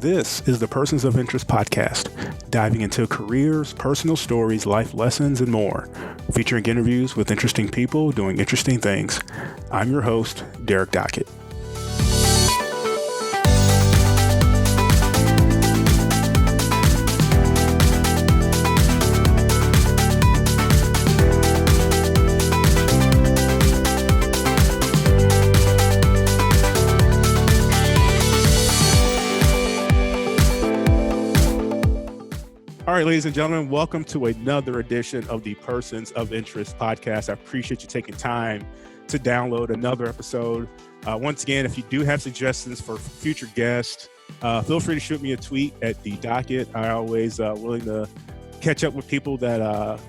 This is the Persons of Interest podcast, diving into careers, personal stories, life lessons, and more, featuring interviews with interesting people doing interesting things. I'm your host, Derek Dockett. All right, ladies and gentlemen, welcome to another edition of the Persons of Interest podcast. I appreciate you taking time to download another episode. Once again, if you do have suggestions for future guests, feel free to shoot me a tweet at the Docket. I'm always willing to catch up with people that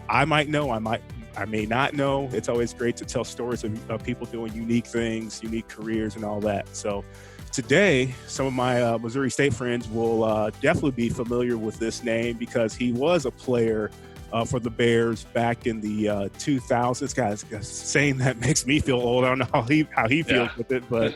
I might know, I may not know. It's always great to tell stories of people doing unique things, unique careers, and all that. So today, some of my Missouri State friends will definitely be familiar with this name because he was a player for the Bears back in the 2000s. Guys, saying that makes me feel old. I don't know how he feels with it, but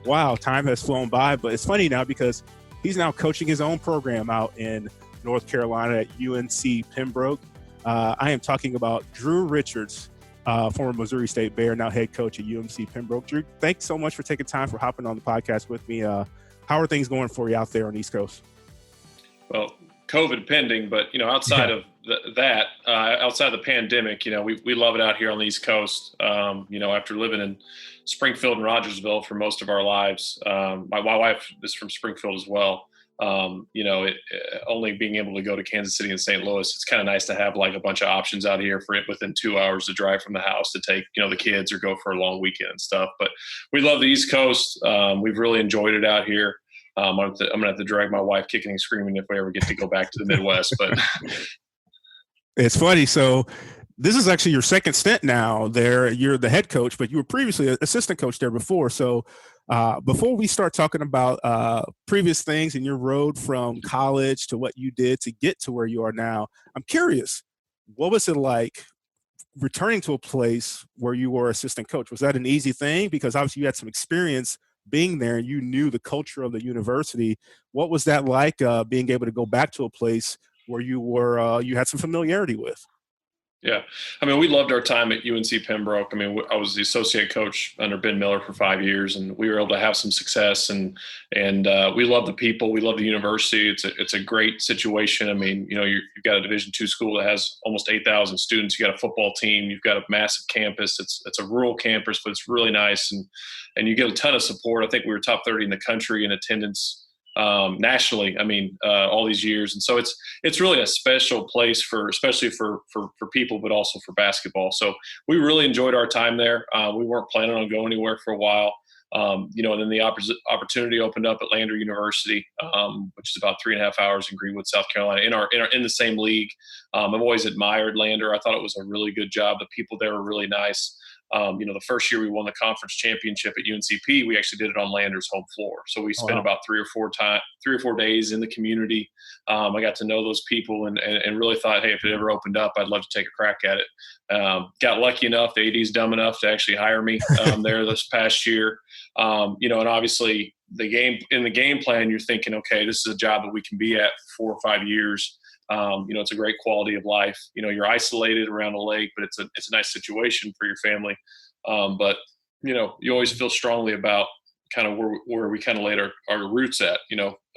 wow, time has flown by. But it's funny now because he's now coaching his own program out in North Carolina at UNC Pembroke. I am talking about Drew Richards, former Missouri State Bear, now head coach at UNC Pembroke. Drew, thanks so much for taking time for hopping on the podcast with me. How are things going for you out there on the East Coast? Well, COVID pending, but outside of that, outside of the pandemic, we love it out here on the East Coast. After living in Springfield and Rogersville for most of our lives, my wife is from Springfield as well. Only being able to go to Kansas City and St. Louis, it's kind of nice to have like a bunch of options out here for it within 2 hours to drive from the house to take, the kids or go for a long weekend and stuff. But we love the East Coast. We've really enjoyed it out here. I'm going to have to drag my wife kicking and screaming if we ever get to go back to the Midwest. But it's funny. So this is actually your second stint now there. You're the head coach, but you were previously an assistant coach there before. So before we start talking about previous things in your road from college to what you did to get to where you are now, I'm curious, what was it like returning to a place where you were assistant coach? Was that an easy thing? Because obviously you had some experience being there and you knew the culture of the university. What was that like being able to go back to a place where you had some familiarity with? Yeah. We loved our time at UNC Pembroke. I was the associate coach under Ben Miller for 5 years, and we were able to have some success. And we love the people. We love the university. It's a great situation. You've got a Division II school that has almost 8,000 students. You got a football team. You've got a massive campus. It's a rural campus, but it's really nice. And you get a ton of support. I think we were top 30 in the country in attendance nationally, all these years. And so it's really a special place especially for people, but also for basketball. So we really enjoyed our time there. We weren't planning on going anywhere for a while. And then the opportunity opened up at Lander University, which is about 3.5 hours in Greenwood, South Carolina, in the same league. I've always admired Lander. I thought it was a really good job. The people there were really nice. The first year we won the conference championship at UNCP, we actually did it on Lander's home floor. So we spent about 3 or 4 days in the community. I got to know those people and really thought, hey, if it ever opened up, I'd love to take a crack at it. Got lucky enough, the AD's dumb enough to actually hire me there this past year. And obviously the game plan, you're thinking, okay, this is a job that we can be at for 4 or 5 years. It's a great quality of life. You're isolated around a lake, but it's a nice situation for your family. But you always feel strongly about kind of where we kind of laid our roots at.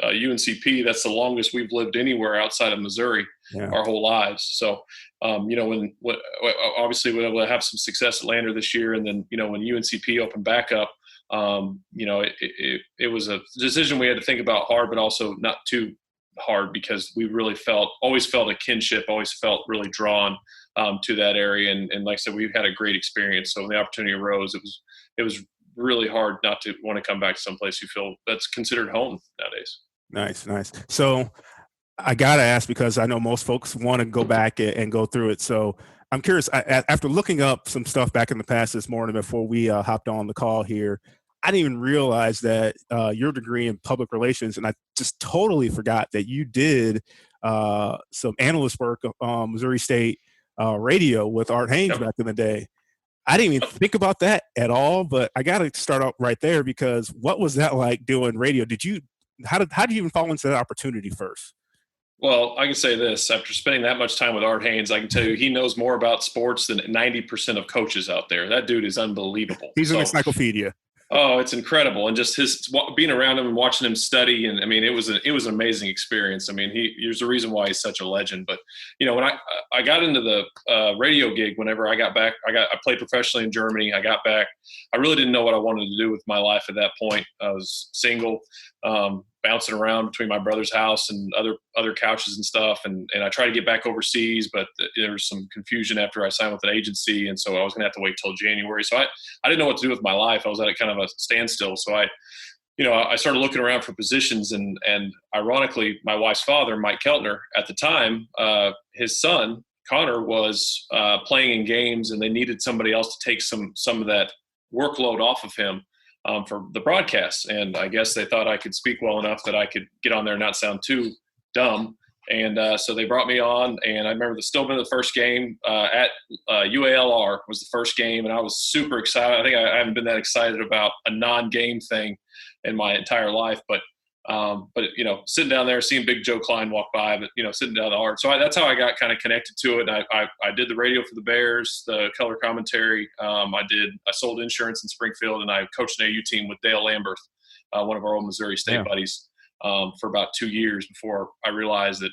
UNCP, that's the longest we've lived anywhere outside of Missouri our whole lives. So, obviously we were able to have some success at Lander this year, and then when UNCP opened back up, it was a decision we had to think about hard, but also not too hard, because we really always felt a kinship, always felt really drawn to that area. And like I said, we've had a great experience. So when the opportunity arose, it was really hard not to want to come back to someplace you feel that's considered home nowadays. Nice. So I got to ask, because I know most folks want to go back and go through it. So I'm curious, after looking up some stuff back in the past this morning before we hopped on the call here, I didn't even realize that your degree in public relations, and I just totally forgot that you did some analyst work on Missouri State radio with Art Haynes back in the day. I didn't even think about that at all, but I got to start out right there, because what was that like doing radio? Did you how did you even fall into that opportunity first? Well, I can say this. After spending that much time with Art Haynes, I can tell you he knows more about sports than 90% of coaches out there. That dude is unbelievable. He's an encyclopedia. Oh, it's incredible. And just his being around him and watching him study. And I mean, it was an amazing experience. I mean, there's a reason why he's such a legend. But, you know, when I got into the radio gig, whenever I got back, I played professionally in Germany. I got back. I really didn't know what I wanted to do with my life at that point. I was single, bouncing around between my brother's house and other couches and stuff. And I tried to get back overseas, but there was some confusion after I signed with an agency. And so I was going to have to wait till January. So I didn't know what to do with my life. I was at a kind of a standstill. So I started looking around for positions, and ironically, my wife's father, Mike Keltner, at the time, his son, Connor, was playing in games, and they needed somebody else to take some of that workload off of him. For the broadcast. And I guess they thought I could speak well enough that I could get on there and not sound too dumb. And so they brought me on, and I remember the first game at UALR was the first game, and I was super excited. I think I haven't been that excited about a non-game thing in my entire life, but you know, sitting down there, seeing Big Joe Klein walk by, but, you know, sitting down the Art. So that's how I got kind of connected to it. And I did the radio for the Bears, the color commentary. I sold insurance in Springfield, and I coached an AU team with Dale Lamberth, one of our old Missouri State buddies, for about 2 years before I realized that,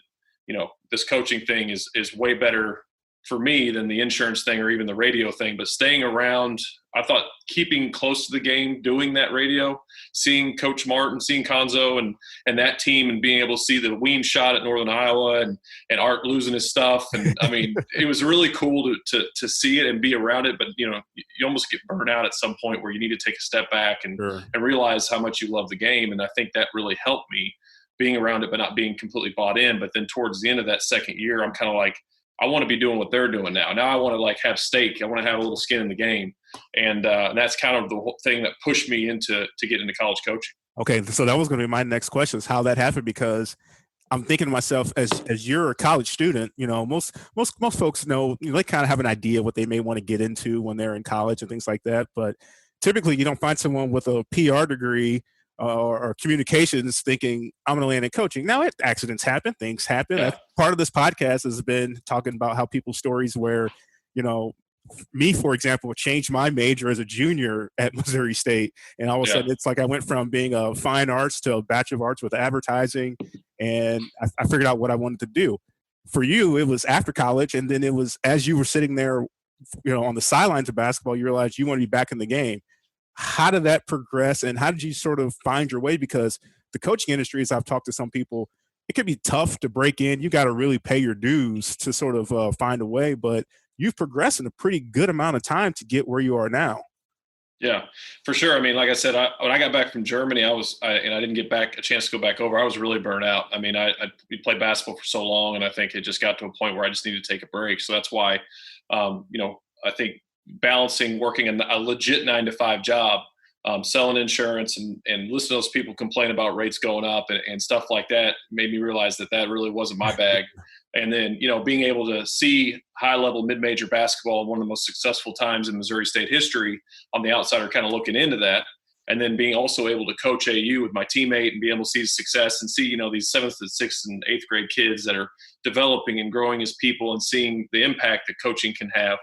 you know, this coaching thing is way better for me than the insurance thing or even the radio thing. But staying around, I thought keeping close to the game, doing that radio, seeing Coach Martin, seeing Conzo and that team, and being able to see the Ween shot at Northern Iowa and Art losing his stuff. And I mean, it was really cool to see it and be around it. But, you know, you almost get burnt out at some point where you need to take a step back and realize how much you love the game. And I think that really helped me being around it, but not being completely bought in. But then towards the end of that second year, I'm kind of like, I want to be doing what they're doing now. Now I want to like have stake. I want to have a little skin in the game. And that's kind of the whole thing that pushed me to get into college coaching. Okay. So that was going to be my next question, is how that happened, because I'm thinking to myself, as you're a college student, you know, most folks know, you know, they kind of have an idea what they may want to get into when they're in college and things like that. But typically you don't find someone with a PR degree or communications thinking, I'm going to land in coaching. Now, accidents happen, things happen. Yeah. Part of this podcast has been talking about how people's stories where, you know, me, for example, changed my major as a junior at Missouri State. And all of a sudden, it's like I went from being a fine arts to a Bachelor of Arts with advertising. And I figured out what I wanted to do. For you, it was after college. And then it was as you were sitting there, you know, on the sidelines of basketball, you realized you want to be back in the game. How did that progress, and how did you sort of find your way? Because the coaching industry, as I've talked to some people, it can be tough to break in. You got to really pay your dues to sort of find a way, but you've progressed in a pretty good amount of time to get where you are now. Yeah, for sure. I mean, like I said, when I got back from Germany, I didn't get a chance to go back over. I was really burnt out. I mean, we played basketball for so long, and I think it just got to a point where I just needed to take a break. So that's why, you know, I think balancing working a legit 9-to-5 job, selling insurance and listening to those people complain about rates going up and stuff like that made me realize that really wasn't my bag. And then, you know, being able to see high-level mid-major basketball, one of the most successful times in Missouri State history, on the outsider kind of looking into that, and then being also able to coach AU with my teammate and be able to see success and see, you know, these 7th and 6th and 8th grade kids that are developing and growing as people and seeing the impact that coaching can have.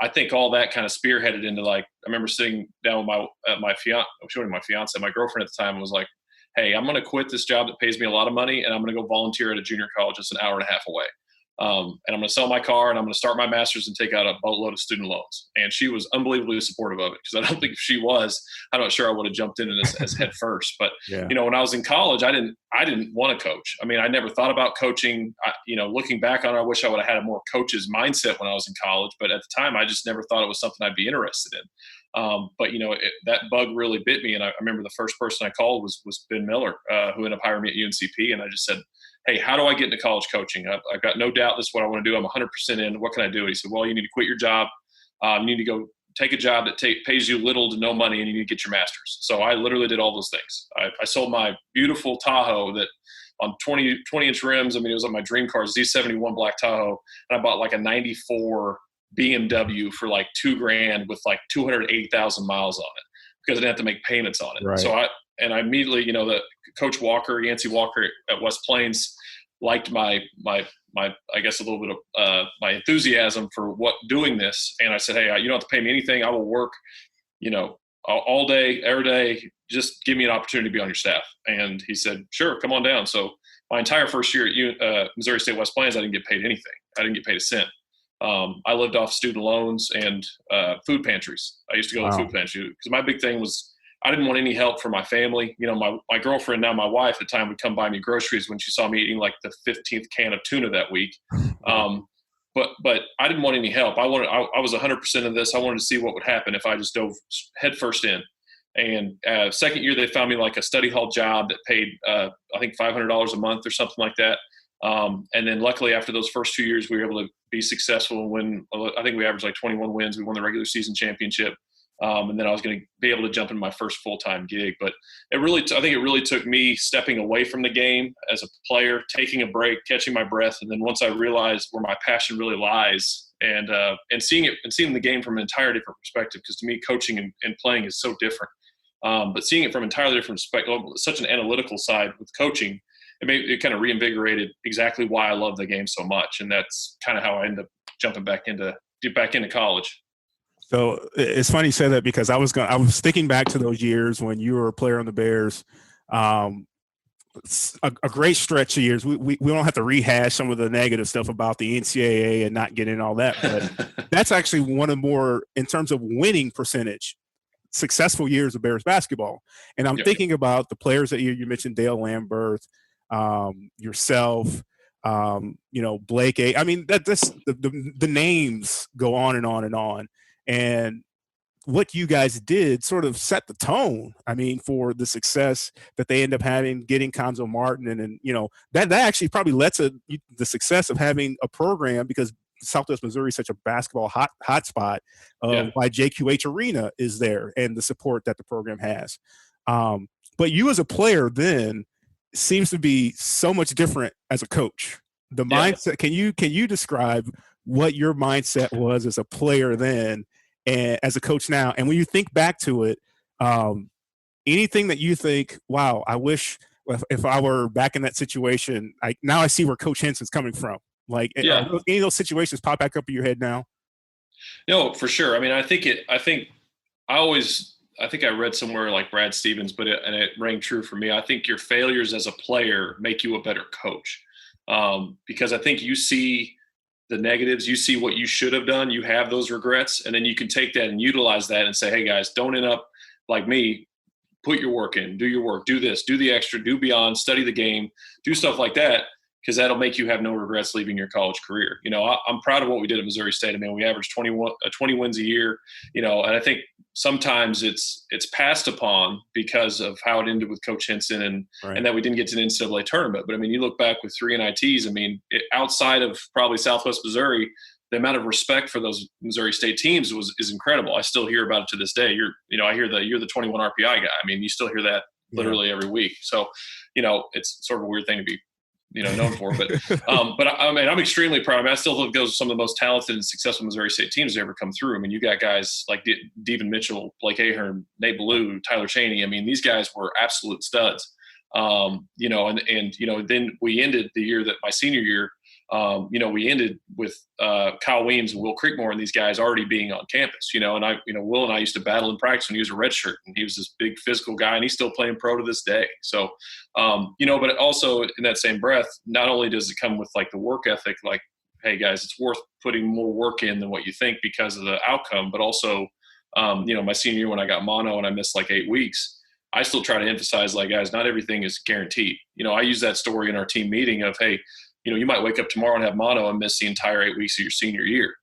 I think all that kind of spearheaded into, like, I remember sitting down with my girlfriend at the time, and was like, hey, I'm going to quit this job that pays me a lot of money, and I'm going to go volunteer at a junior college that's an hour and a half away. And I'm going to sell my car, and I'm going to start my master's and take out a boatload of student loans. And she was unbelievably supportive of it, because I don't think if she was, I'm not sure I would have jumped in as head first. But, you know, when I was in college, I didn't want to coach. I mean, I never thought about coaching. You know, looking back on it, I wish I would have had a more coach's mindset when I was in college. But at the time, I just never thought it was something I'd be interested in. But, you know, that bug really bit me. And I remember the first person I called was Ben Miller, who ended up hiring me at UNCP. And I just said, hey, how do I get into college coaching? I've got no doubt this is what I want to do. I'm 100% in. What can I do? And he said, well, you need to quit your job. You need to go take a job that pays you little to no money, and you need to get your master's. So I literally did all those things. I sold my beautiful Tahoe that on 20-inch rims. I mean, it was on my dream car, Z71 black Tahoe. And I bought like a 94 BMW for like $2,000 with like 280,000 miles on it, because I didn't have to make payments on it. Right. So I immediately, you know, the Coach Walker, Yancey Walker at West Plains, liked my I guess a little bit of my enthusiasm for doing this. And I said, hey, you don't have to pay me anything. I will work, all day, every day. Just give me an opportunity to be on your staff. And he said, sure, come on down. So my entire first year at Missouri State West Plains, I didn't get paid anything. I didn't get paid a cent. I lived off student loans and food pantries. I used to go to food pantries because my big thing was I didn't want any help from my family. My girlfriend, now my wife at the time, would come buy me groceries when she saw me eating like the 15th can of tuna that week. But I didn't want any help. I was 100% of this. I wanted to see what would happen if I just dove headfirst in. And second year, they found me like a study hall job that paid, I think, $500 a month or something like that. And then luckily after those first 2 years, we were able to be successful and win. I think we averaged like 21 wins. We won the regular season championship. And then I was going to be able to jump into my first full-time gig. But I think it really took me stepping away from the game as a player, taking a break, catching my breath. And then once I realized where my passion really lies and seeing the game from an entirely different perspective, because to me, coaching and playing is so different. But seeing it from an entirely different perspective, such an analytical side with coaching, it kind of reinvigorated exactly why I love the game so much. And that's kind of how I ended up jumping back into college. So it's funny you say that because I was thinking back to those years when you were a player on the Bears. A great stretch of years. We don't have to rehash some of the negative stuff about the NCAA and not getting all that, but that's actually one of more, in terms of winning percentage, successful years of Bears basketball. And I'm thinking about the players that you mentioned, Dale Lambert, yourself, Blake A. I mean, that's the names go on and on and on. And what you guys did sort of set the tone, for the success that they end up having, getting Conzo Martin. And that actually probably led to the success of having a program, because Southwest Missouri is such a basketball hotspot. Why JQH Arena is there and the support that the program has. But you as a player then seems to be so much different as a coach. The mindset, can you describe what your mindset was as a player then and as a coach now? And when you think back to it, anything that you think, wow, I wish if I were back in that situation, now I see where Coach Henson's coming from. Like, any of those situations pop back up in your head now? No, for sure. I think I read somewhere like Brad Stevens, and it rang true for me. I think your failures as a player make you a better coach, because I think you see the negatives, you see what you should have done, you have those regrets, and then you can take that and utilize that and say, hey guys, don't end up like me. Put your work in, do your work, do this, do the extra, do beyond, study the game, do stuff like that, because that'll make you have no regrets leaving your college career. I'm proud of what we did at Missouri State. We averaged 20 wins a year, and I think sometimes it's passed upon because of how it ended with Coach Henson and that we didn't get to the NCAA tournament. But you look back with 3 NITs, outside of probably Southwest Missouri, the amount of respect for those Missouri State teams is incredible. I still hear about it to this day. I hear that you're the 21 RPI guy. You still hear that literally every week. So, it's sort of a weird thing to be known for, but I'm extremely proud. I still think those are some of the most talented and successful Missouri State teams to ever come through. You got guys like Devin Mitchell, Blake Ahern, Nate Ballou, Tyler Chaney. These guys were absolute studs. Then we ended the year that my senior year, we ended with Kyle Weems and Will Creekmore and these guys already being on campus, and Will and I used to battle in practice when he was a redshirt, and he was this big physical guy, and he's still playing pro to this day. So, but also in that same breath, not only does it come with like the work ethic, like, hey guys, it's worth putting more work in than what you think because of the outcome, but also, my senior year when I got mono and I missed like 8 weeks, I still try to emphasize, like, guys, not everything is guaranteed. I use that story in our team meeting of, hey, you might wake up tomorrow and have mono and miss the entire 8 weeks of your senior year,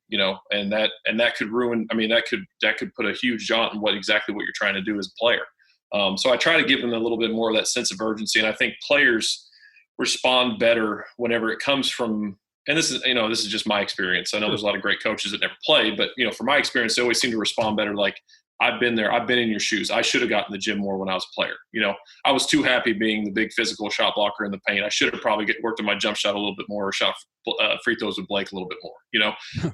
and that could ruin, that could put a huge jaunt in what you're trying to do as a player. So I try to give them a little bit more of that sense of urgency. And I think players respond better whenever it comes from, and this is just my experience. I know there's a lot of great coaches that never played, but, from my experience, they always seem to respond better. Like, I've been there. I've been in your shoes. I should have gotten the gym more when I was a player. I was too happy being the big physical shot blocker in the paint. I should have probably worked on my jump shot a little bit more, or shot free throws with Blake a little bit more,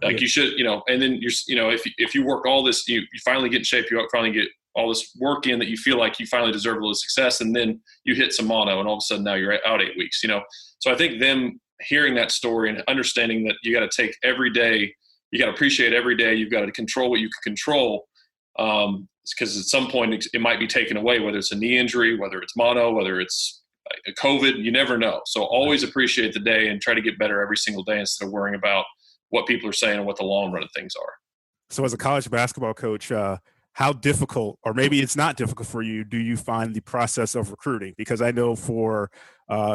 like you should, and then if you work all this, you finally get in shape, you finally get all this work in that you feel like you finally deserve a little success, and then you hit some mono, and all of a sudden now you're out 8 weeks. So I think them hearing that story and understanding that you got to take every day, you got to appreciate every day, you've got to control what you can control, because at some point it might be taken away, whether it's a knee injury, whether it's mono, whether it's a COVID, you never know. So always appreciate the day and try to get better every single day instead of worrying about what people are saying and what the long run of things are. So as a college basketball coach, how difficult, or maybe it's not difficult for you, do you find the process of recruiting? Because I know for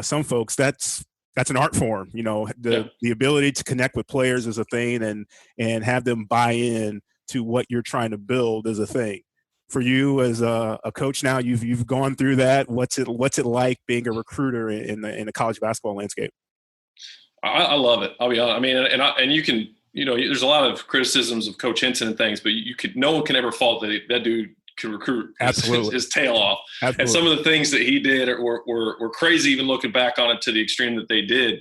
some folks that's an art form. The ability to connect with players is a thing, and have them buy in to what you're trying to build is a thing. For you as a coach now, you've gone through that. What's it like being a recruiter in the college basketball landscape? I love it. I'll be honest. I mean, and you can, there's a lot of criticisms of Coach Henson and things, but no one can ever fault that dude could recruit his tail off. Absolutely. And some of the things that he did were crazy, even looking back on it to the extreme that they did.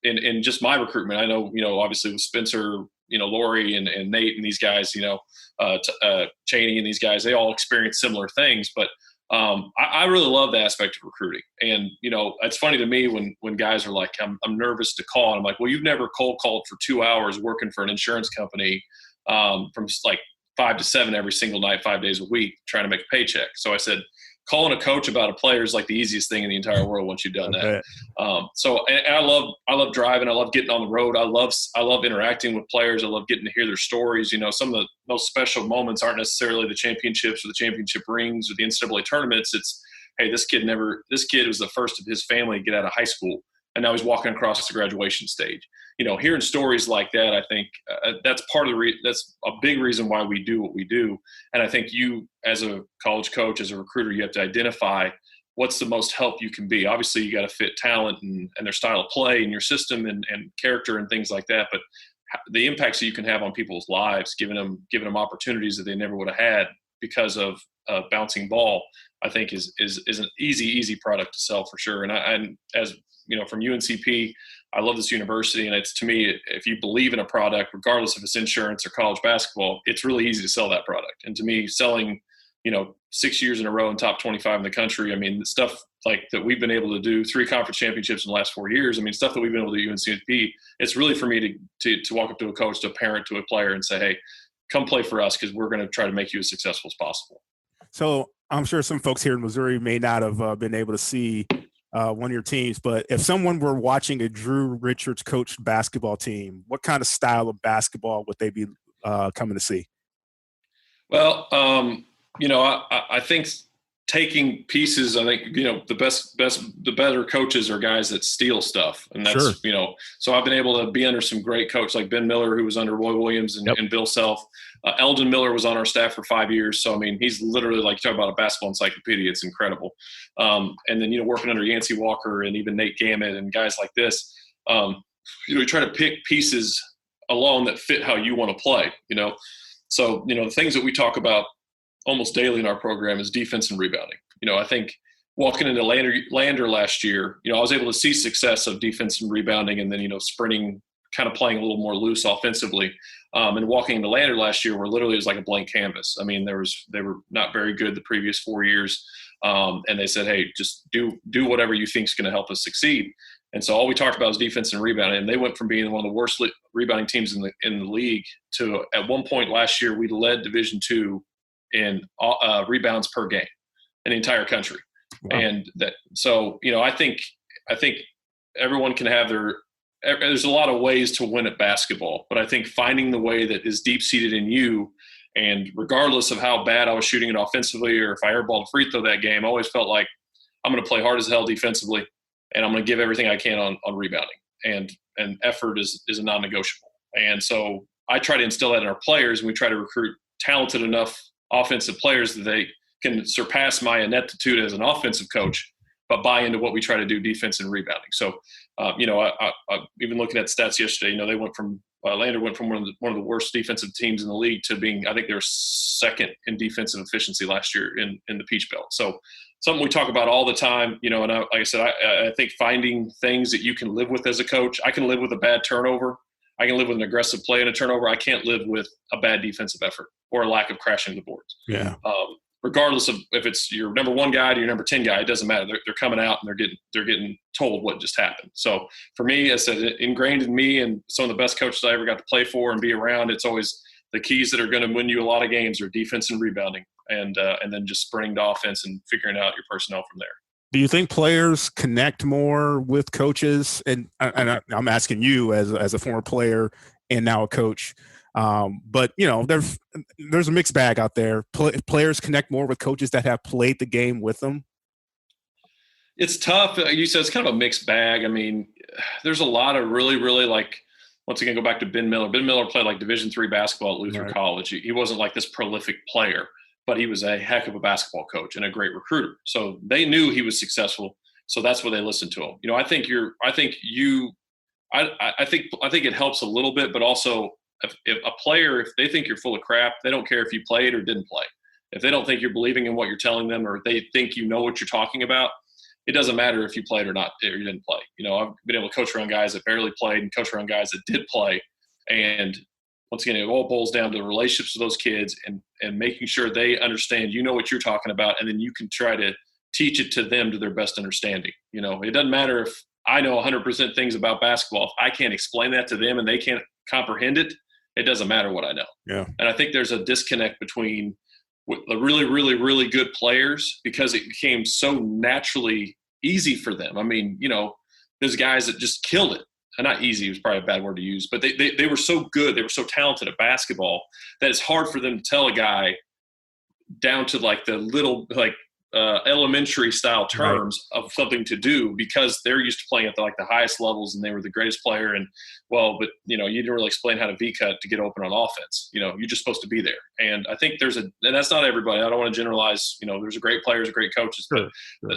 In just my recruitment, I know, obviously with Spencer, Lori and Nate and these guys, Chaney and these guys, they all experienced similar things. But I really love the aspect of recruiting. And, it's funny to me when guys are like, I'm nervous to call. And I'm like, well, you've never cold called for 2 hours working for an insurance company from like 5 to 7 every single night, 5 days a week, trying to make a paycheck. So I said, calling a coach about a player is like the easiest thing in the entire world once you've done that. So I love driving. I love getting on the road. I love interacting with players. I love getting to hear their stories. Some of the most special moments aren't necessarily the championships or the championship rings or the NCAA tournaments. It's, hey, this kid was the first of his family to get out of high school, and now he's walking across the graduation stage. Hearing stories like that, I think that's that's a big reason why we do what we do. And I think you, as a college coach, as a recruiter, you have to identify what's the most help you can be. Obviously, you got to fit talent and their style of play and your system and character and things like that. But the impacts that you can have on people's lives, giving them opportunities that they never would have had because of a bouncing ball, I think is an easy product to sell for sure. And as from UNCP, I love this university, and it's, to me, if you believe in a product, regardless if it's insurance or college basketball, it's really easy to sell that product. And to me, selling, 6 years in a row in top 25 in the country, I mean, the stuff like that we've been able to do, 3 conference championships in the last 4 years, I mean, stuff that we've been able to do at UNCP, it's really for me to walk up to a coach, to a parent, to a player and say, hey, come play for us because we're going to try to make you as successful as possible. So I'm sure some folks here in Missouri may not have been able to see one of your teams, but if someone were watching a Drew Richards coached basketball team, what kind of style of basketball would they be coming to see? Well, I think taking pieces, I think, the better coaches are guys that steal stuff. And that's, sure. So I've been able to be under some great coaches like Ben Miller, who was under Roy Williams and Bill Self. Eldon Miller was on our staff for 5 years. So, I mean, he's literally, like, you talk about a basketball encyclopedia. It's incredible. And then, working under Yancey Walker and even Nate Gammett and guys like this, you try to pick pieces alone that fit how you want to play, So, the things that we talk about almost daily in our program is defense and rebounding. I think walking into Lander last year, I was able to see success of defense and rebounding, and then, sprinting, kind of playing a little more loose offensively. And walking into Lander last year, where literally it was like a blank canvas. I mean, they were not very good the previous 4 years. And they said, hey, just do whatever you think is going to help us succeed. And so all we talked about was defense and rebounding. And they went from being one of the worst rebounding teams in the league to, at one point last year, we led Division II in rebounds per game in the entire country. Wow. And that, so, I think everyone can have there's a lot of ways to win at basketball, but I think finding the way that is deep seated in you, and regardless of how bad I was shooting it offensively, or if I airballed a free throw that game, I always felt like I'm going to play hard as hell defensively, and I'm going to give everything I can on rebounding, and effort is a non-negotiable. And so I try to instill that in our players, and we try to recruit talented enough offensive players that they can surpass my ineptitude as an offensive coach, but buy into what we try to do defense and rebounding. So, I even looking at stats yesterday, they went from Lander went from one of the worst defensive teams in the league to being, I think they were second in defensive efficiency last year in the Peach Belt. So something we talk about all the time, and like I said, I think finding things that you can live with as a coach. I can live with a bad turnover. I can live with an aggressive play and a turnover. I can't live with a bad defensive effort or a lack of crashing the boards. Yeah. Regardless of if it's your number 1 guy or your number 10 guy, it doesn't matter. They're coming out and they're getting told what just happened. So for me, as I said, ingrained in me and some of the best coaches I ever got to play for and be around, it's always the keys that are going to win you a lot of games are defense and rebounding, and then just sprinting to offense and figuring out your personnel from there. Do you think players connect more with coaches? And I'm asking you as a former player and now a coach. But there's a mixed bag out there. Players connect more with coaches that have played the game with them. It's tough. You said it's kind of a mixed bag. I mean, there's a lot of really, really once again, go back to Ben Miller. Ben Miller played Division III basketball at Luther College. He wasn't this prolific player, but he was a heck of a basketball coach and a great recruiter. So they knew he was successful. So that's why they listened to him. I think it helps a little bit, but also if a player, if they think you're full of crap, they don't care if you played or didn't play. If they don't think you're believing in what you're telling them, or they think you know what you're talking about, it doesn't matter if you played or not, or you didn't play. I've been able to coach around guys that barely played and coach around guys that did play. And once again, it all boils down to relationships with those kids and making sure they understand, what you're talking about. And then you can try to teach it to them to their best understanding. It doesn't matter if I know 100% things about basketball. If I can't explain that to them and they can't comprehend it, it doesn't matter what I know. Yeah. And I think there's a disconnect between the really, really, really good players, because it became so naturally easy for them. I mean, there's guys that just killed it. And not easy was probably a bad word to use, but they were so good. They were so talented at basketball that it's hard for them to tell a guy down to the little elementary style terms of something to do, because they're used to playing at the highest levels and they were the greatest player. And but you didn't really explain how to V-cut to get open on offense. You're just supposed to be there. And I think and that's not everybody. I don't want to generalize. There's great players, great coaches, but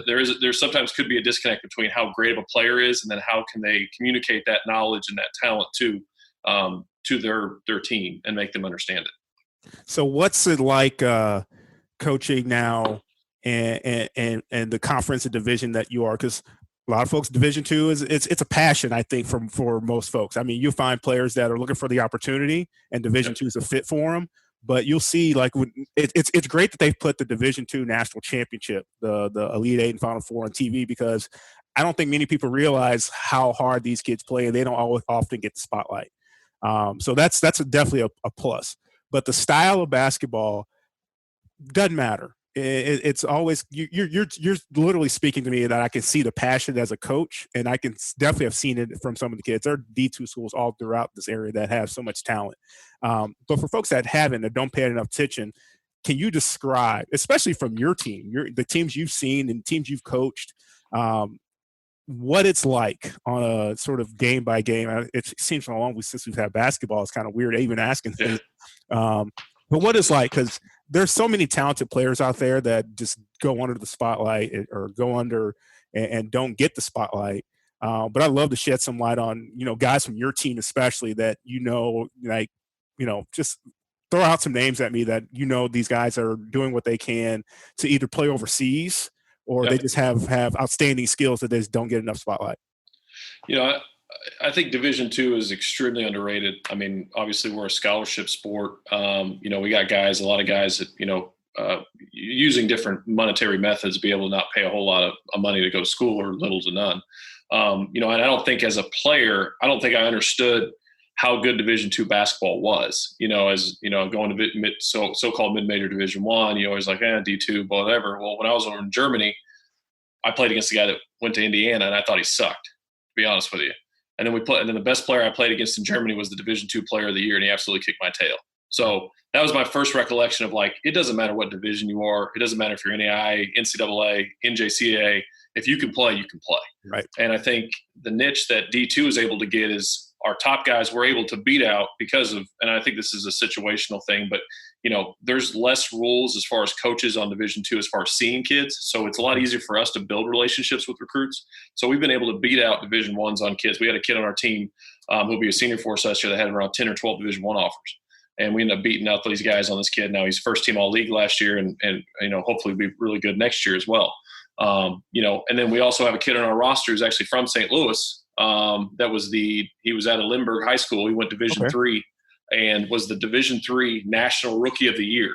there sometimes could be a disconnect between how great of a player is and then how can they communicate that knowledge and that talent to their team and make them understand it. So what's it like coaching now and the conference and division that you are? Because a lot of folks, Division II it's a passion, I think, for most folks. I mean, you find players that are looking for the opportunity, and Division II is a fit for them. But you'll see, it's great that they've put the Division II national championship, the Elite Eight and Final Four on TV, because I don't think many people realize how hard these kids play, and they don't often get the spotlight. So that's definitely a plus. But the style of basketball doesn't matter. It's always you're literally speaking to me that I can see the passion as a coach, and I can definitely have seen it from some of the kids. There are D2 schools all throughout this area that have so much talent. But for folks that haven't or don't pay enough attention, can you describe, especially from your team, the teams you've seen and teams you've coached, what it's like on a sort of game by game? It seems so long since we've had basketball. It's kind of weird even asking things. But what it's like, because there's so many talented players out there that just go under the spotlight or go under and don't get the spotlight. But I'd love to shed some light on, guys from your team, especially that, just throw out some names at me that, these guys are doing what they can to either play overseas or they just have outstanding skills that they just don't get enough spotlight. I think Division II is extremely underrated. I mean, obviously we're a scholarship sport. We got a lot of guys that, using different monetary methods, be able to not pay a whole lot of money to go to school or little to none. And I don't think as a player, I understood how good Division II basketball was, going to so-called mid-major Division I, you always D2, whatever. Well, when I was over in Germany, I played against a guy that went to Indiana, and I thought he sucked, to be honest with you. And then the best player I played against in Germany was the Division II Player of the Year, and he absolutely kicked my tail. So that was my first recollection of it doesn't matter what division you are. It doesn't matter if you're NAIA, NCAA, NJCAA. If you can play, you can play. Right. And I think the niche that D2 is able to get is our top guys were able to beat out because of, and I think this is a situational thing, but there's less rules as far as coaches on Division II as far as seeing kids. So it's a lot easier for us to build relationships with recruits. So we've been able to beat out Division Is on kids. We had a kid on our team who'll be a senior for us this year that had around 10 or 12 Division I offers. And we ended up beating out these guys on this kid. Now he's first team all league last year and hopefully be really good next year as well. And then we also have a kid on our roster who's actually from St. Louis. He was at a Lindbergh High School. He went Division III and was the Division III National Rookie of the Year.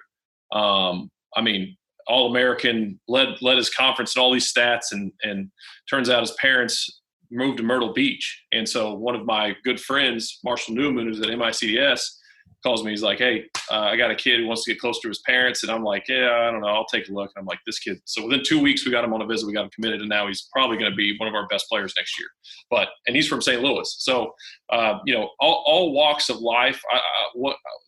I mean, All-American, led his conference and all these stats, and turns out his parents moved to Myrtle Beach. And so one of my good friends, Marshall Newman, who's at MICDS, calls me. He's like, hey, I got a kid who wants to get close to his parents. And I'm like, yeah, I don't know. I'll take a look. And I'm like, this kid. So within 2 weeks, we got him on a visit. We got him committed. And now he's probably going to be one of our best players next year. And he's from St. Louis. So, all walks of life,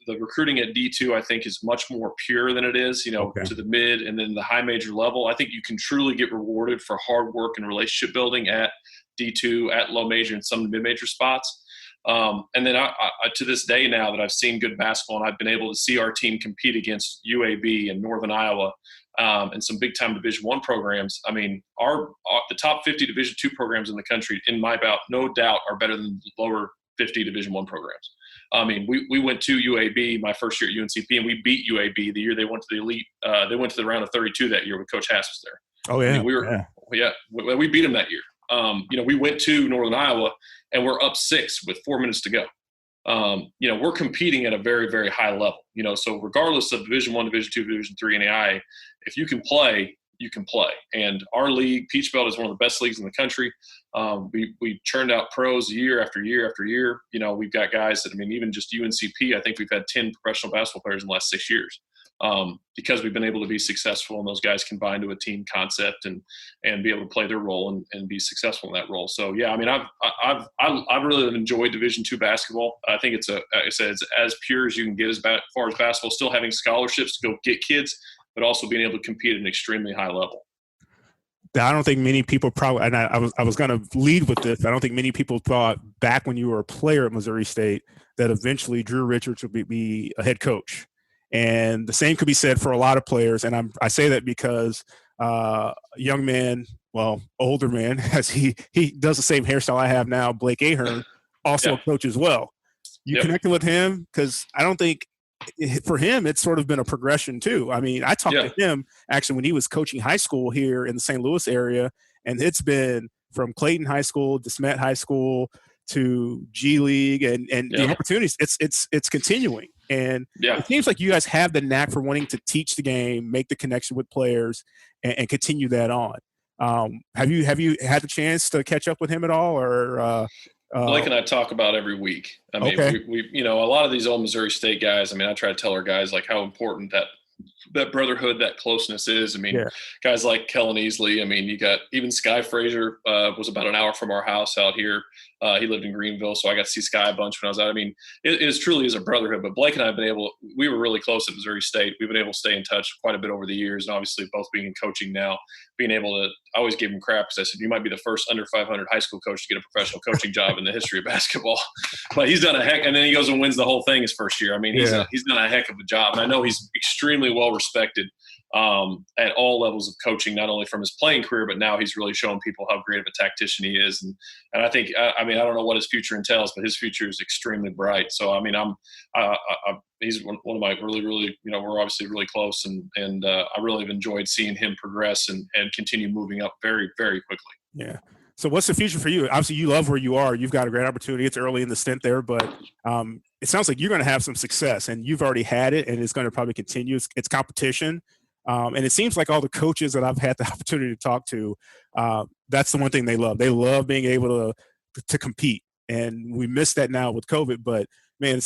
the recruiting at D2, I think, is much more pure than it is, to the mid and then the high major level. I think you can truly get rewarded for hard work and relationship building at D2, at low major, and some mid-major spots. And then I, to this day now that I've seen good basketball and I've been able to see our team compete against UAB and Northern Iowa and some big-time Division I programs, I mean, the top 50 Division II programs in the country, in my bout, no doubt, are better than the lower 50 Division I programs. I mean, we went to UAB my first year at UNCP, and we beat UAB the year they went to the elite. They went to the round of 32 that year when Coach Hass was there. Oh, yeah. I mean, we beat them that year. We went to Northern Iowa and we're up 6 with 4 minutes to go. We're competing at a very, very high level, so regardless of Division I, Division II, Division III, and AI, if you can play, you can play. And our league, Peach Belt, is one of the best leagues in the country. We churned out pros year after year after year. We've got guys that, even just UNCP, I think we've had 10 professional basketball players in the last 6 years. Because we've been able to be successful and those guys combine to a team concept and be able to play their role and be successful in that role. So yeah, I've really enjoyed Division II basketball. I think it's as pure as you can get as far as basketball, still having scholarships to go get kids, but also being able to compete at an extremely high level. I don't think many people probably, and I was going to lead with this. I don't think many people thought back when you were a player at Missouri State that eventually Drew Richards would be a head coach. And the same could be said for a lot of players. And I say that because young man, older man, as he does the same hairstyle I have now, Blake Ahern, also a coach as well. You connected with him? Because I don't think for him, it's sort of been a progression too. I mean, I talked to him actually when he was coaching high school here in the St. Louis area, and it's been from Clayton High School, DeSmet High School to G League and the opportunities. It's continuing. And it seems like you guys have the knack for wanting to teach the game, make the connection with players, and continue that on. Have you had the chance to catch up with him at all, or Blake and I talk about every week. I mean, we a lot of these old Missouri State guys. I mean, I try to tell our guys like how important that brotherhood, that closeness is. I mean, guys like Kellen Easley. I mean, you got even Sky Frazier was about an hour from our house out here. He lived in Greenville, so I got to see Sky a bunch when I was out. I mean, it is truly is a brotherhood. But Blake and I have been we were really close at Missouri State. We've been able to stay in touch quite a bit over the years, and obviously both being in coaching now, being able to. I always gave him crap because I said, you might be the first under 500 high school coach to get a professional coaching job in the history of basketball. But he's done a heck, and then he goes and wins the whole thing his first year. I mean, he's done a heck of a job, and I know he's extremely well respected at all levels of coaching, not only from his playing career, but now he's really showing people how great of a tactician he is. And I think, I don't know what his future entails, but his future is extremely bright. So, I mean, he's one of my really, really, we're obviously really close, and I really have enjoyed seeing him progress and continue moving up very, very quickly. Yeah. So what's the future for you? Obviously, you love where you are. You've got a great opportunity. It's early in the stint there, but it sounds like you're going to have some success, and you've already had it, and it's going to probably continue. It's competition. And it seems like all the coaches that I've had the opportunity to talk to, that's the one thing they love. They love being able to compete. And we miss that now with COVID, but man,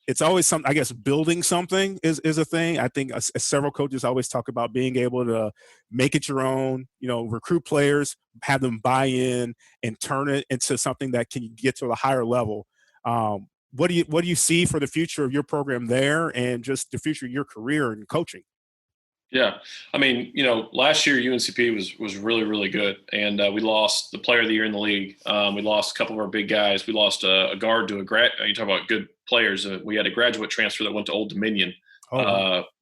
it's always something. I guess building something is a thing. I think several coaches always talk about being able to make it your own, recruit players, have them buy in, and turn it into something that can get to a higher level. What do you see for the future of your program there, and just the future of your career in coaching? Yeah. I mean, last year UNCP was really, really good. And we lost the player of the year in the league. We lost a couple of our big guys. We lost a guard to you talk about good players. We had a graduate transfer that went to Old Dominion.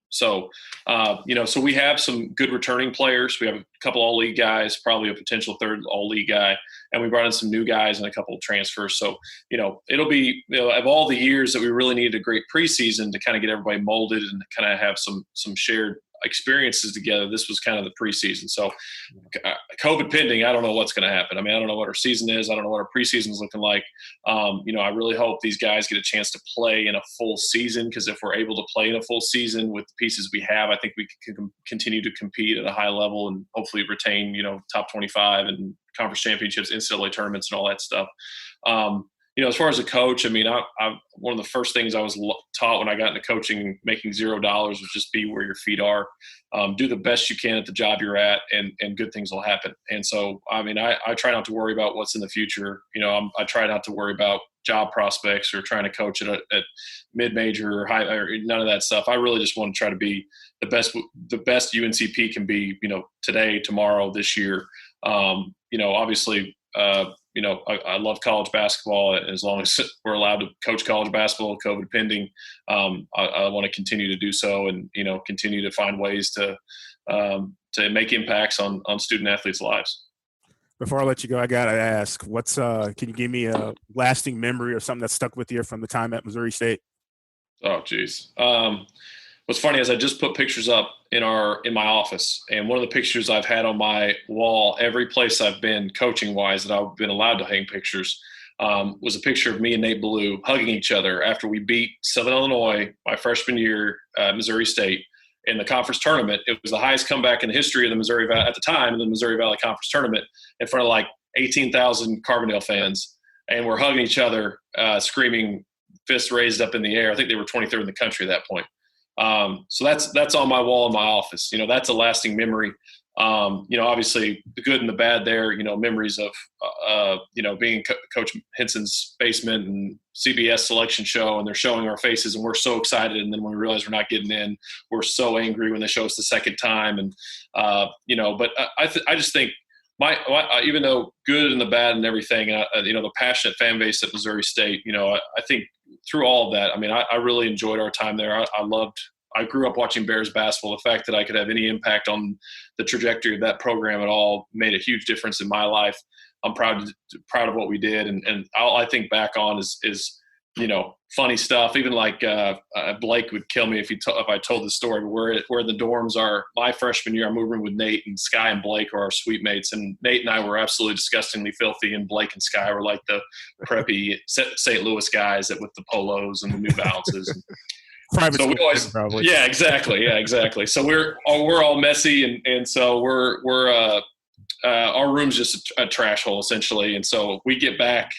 So we have some good returning players. We have a couple all-league guys, probably a potential third all-league guy. And we brought in some new guys and a couple of transfers. So, it'll be, of all the years that we really needed a great preseason to kind of get everybody molded and kind of have some shared experiences together. This was kind of the preseason. So COVID pending, I don't know what's going to happen. I mean, I don't know what our season is. I don't know what our preseason is looking like. I really hope these guys get a chance to play in a full season, because if we're able to play in a full season with the pieces we have, I think we can continue to compete at a high level and hopefully retain, top 25 and conference championships, NCAA tournaments, and all that stuff. As far as a coach, I mean, I one of the first things I was taught when I got into coaching, making $0, was just be where your feet are. Do the best you can at the job you're at, and good things will happen. And so, I mean, I try not to worry about what's in the future. I try not to worry about job prospects or trying to coach at mid-major or high, or none of that stuff. I really just want to try to be the best UNCP can be, today, tomorrow, this year. Obviously, I love college basketball. As long as we're allowed to coach college basketball, COVID pending, I want to continue to do so, and continue to find ways to make impacts on student athletes' lives. Before I let you go, I gotta ask, can you give me a lasting memory or something that stuck with you from the time at Missouri State? Oh, geez. What's funny is I just put pictures up in my office, and one of the pictures I've had on my wall every place I've been coaching wise that I've been allowed to hang pictures was a picture of me and Nate Ballou hugging each other after we beat Southern Illinois my freshman year at Missouri State in the conference tournament. It was the highest comeback in the history of the Missouri Valley at the time, in the Missouri Valley Conference Tournament, in front of like 18,000 Carbondale fans, and we're hugging each other, screaming, fists raised up in the air. I think they were 23rd in the country at that point. So that's on my wall in my office. That's a lasting memory. Obviously the good and the bad there, memories of, being Coach Henson's basement and CBS selection show, and they're showing our faces and we're so excited. And then when we realize we're not getting in, we're so angry when they show us the second time. And, but I just think even though good and the bad and everything, the passionate fan base at Missouri State, I think through all of that, I mean, I really enjoyed our time there. I grew up watching Bears basketball. The fact that I could have any impact on the trajectory of that program at all made a huge difference in my life. I'm proud of what we did. And all I think back on is funny stuff. Even like Blake would kill me if I told the story. Where the dorms are, my freshman year, I'm moving with Nate, and Sky and Blake are our suite mates. And Nate and I were absolutely disgustingly filthy, and Blake and Sky were like the preppy St. Louis guys with the polos and the New Balances. Private so we always, probably. Yeah, exactly. So we're all messy, and so we're our room's just a trash hole essentially. And so we get back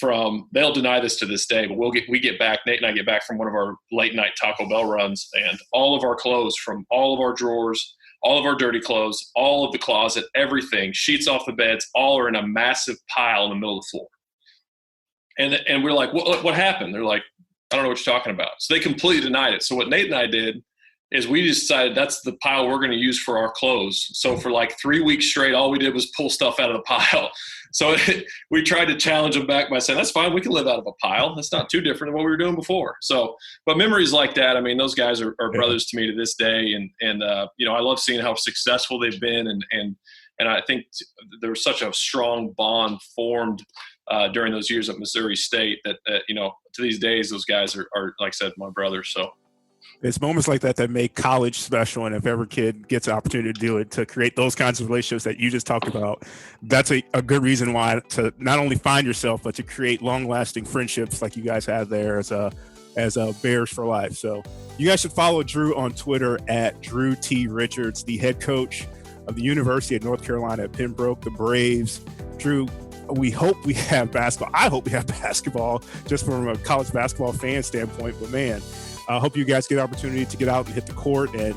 they'll deny this to this day, but we get back, Nate and I get back from one of our late night Taco Bell runs, and all of our clothes from all of our drawers, all of our dirty clothes, all of the closet, everything, sheets off the beds, all are in a massive pile in the middle of the floor. And we're like, what happened? They're like, I don't know what you're talking about. So they completely denied it. So what Nate and I did is we decided that's the pile we're going to use for our clothes. So for like 3 weeks straight, all we did was pull stuff out of the pile. So we tried to challenge them back by saying, that's fine, we can live out of a pile. That's not too different than what we were doing before. So, but memories like that, I mean, those guys are brothers to me to this day. And I love seeing how successful they've been. And I think there was such a strong bond formed during those years at Missouri State that, to these days, those guys are, like I said, my brothers. So it's moments like that make college special. And if every kid gets an opportunity to do it, to create those kinds of relationships that you just talked about, that's a good reason why to not only find yourself, but to create long-lasting friendships like you guys have there as Bears for life. So you guys should follow Drew on Twitter at Drew T. Richards, the head coach of the University of North Carolina at Pembroke, the Braves. Drew, we hope we have basketball. I hope we have basketball just from a college basketball fan standpoint. But, man, I hope you guys get an opportunity to get out and hit the court, and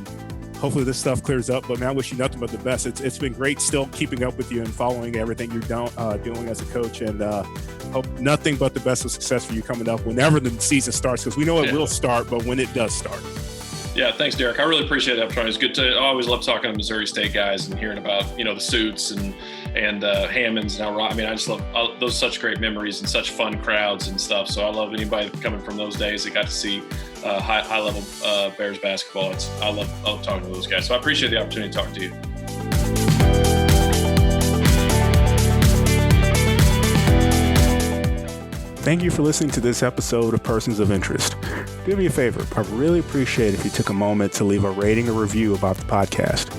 hopefully this stuff clears up. But, man, I wish you nothing but the best. It's been great still keeping up with you and following everything you're doing as a coach, and hope nothing but the best of success for you coming up whenever the season starts, because we know it will start, but when it does start. Yeah, thanks, Derek. I really appreciate that opportunity. It's good I always love talking to Missouri State guys and hearing about, the suits and Hammonds and how, I mean, I just love those, such great memories and such fun crowds and stuff. So I love anybody coming from those days that got to see high level Bears basketball. I love talking to those guys. So I appreciate the opportunity to talk to you. Thank you for listening to this episode of Persons of Interest. do me a favor. I really appreciate if you took a moment to leave a rating or review about the podcast.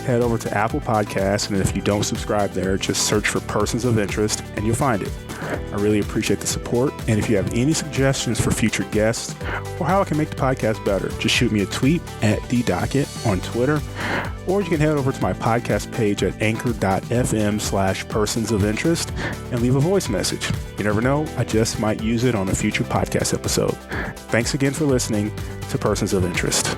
Head over to Apple Podcasts, and if you don't subscribe there, just search for Persons of Interest and you'll find it. I really appreciate the support, and if you have any suggestions for future guests or how I can make the podcast better, just shoot me a tweet at DDocket on Twitter, or you can head over to my podcast page at anchor.fm/persons of interest and leave a voice message. You never know, I just might use it on a future podcast episode. Thanks again for listening to Persons of Interest.